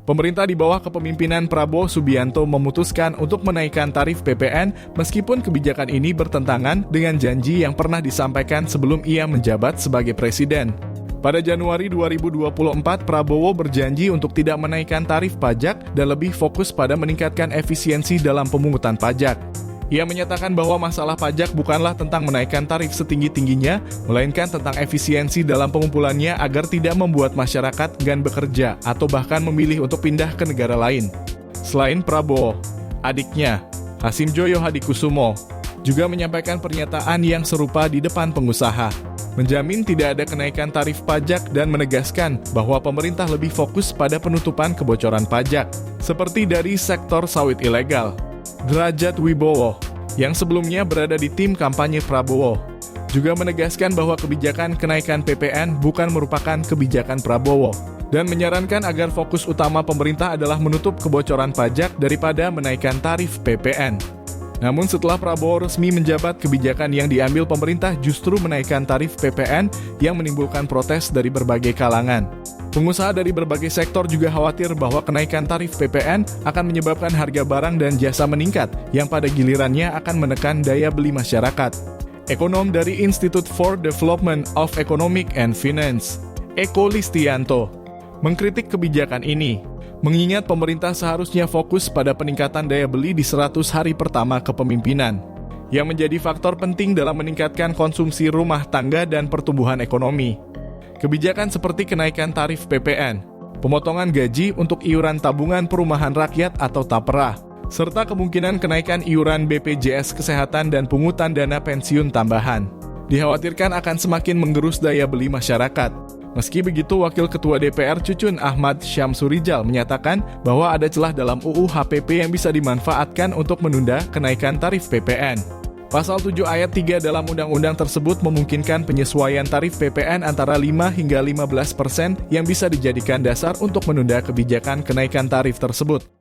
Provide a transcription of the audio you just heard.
Pemerintah di bawah kepemimpinan Prabowo Subianto memutuskan untuk menaikkan tarif PPN meskipun kebijakan ini bertentangan dengan janji yang pernah disampaikan sebelum ia menjabat sebagai presiden. Pada Januari 2024, Prabowo berjanji untuk tidak menaikkan tarif pajak dan lebih fokus pada meningkatkan efisiensi dalam pemungutan pajak. Ia menyatakan bahwa masalah pajak bukanlah tentang menaikkan tarif setinggi-tingginya, melainkan tentang efisiensi dalam pengumpulannya agar tidak membuat masyarakat enggan bekerja atau bahkan memilih untuk pindah ke negara lain. Selain Prabowo, adiknya, Hasim Joyo Hadikusumo, juga menyampaikan pernyataan yang serupa di depan pengusaha, menjamin tidak ada kenaikan tarif pajak dan menegaskan bahwa pemerintah lebih fokus pada penutupan kebocoran pajak, seperti dari sektor sawit ilegal. Derajat Wibowo, yang sebelumnya berada di tim kampanye Prabowo, juga menegaskan bahwa kebijakan kenaikan PPN bukan merupakan kebijakan Prabowo, dan menyarankan agar fokus utama pemerintah adalah menutup kebocoran pajak daripada menaikkan tarif PPN. Namun setelah Prabowo resmi menjabat, kebijakan yang diambil pemerintah justru menaikkan tarif PPN yang menimbulkan protes dari berbagai kalangan. Pengusaha dari berbagai sektor juga khawatir bahwa kenaikan tarif PPN akan menyebabkan harga barang dan jasa meningkat, yang pada gilirannya akan menekan daya beli masyarakat. Ekonom dari Institute for Development of Economic and Finance, Eko Listianto, mengkritik kebijakan ini, mengingat pemerintah seharusnya fokus pada peningkatan daya beli di 100 hari pertama kepemimpinan, yang menjadi faktor penting dalam meningkatkan konsumsi rumah tangga dan pertumbuhan ekonomi. Kebijakan seperti kenaikan tarif PPN, pemotongan gaji untuk iuran tabungan perumahan rakyat atau TAPRA, serta kemungkinan kenaikan iuran BPJS Kesehatan dan pungutan dana pensiun tambahan, dikhawatirkan akan semakin menggerus daya beli masyarakat. Meski begitu, Wakil Ketua DPR Cucun Ahmad Syamsurijal menyatakan bahwa ada celah dalam UU HPP yang bisa dimanfaatkan untuk menunda kenaikan tarif PPN. Pasal 7 ayat 3 dalam undang-undang tersebut memungkinkan penyesuaian tarif PPN antara 5 hingga 15% yang bisa dijadikan dasar untuk menunda kebijakan kenaikan tarif tersebut.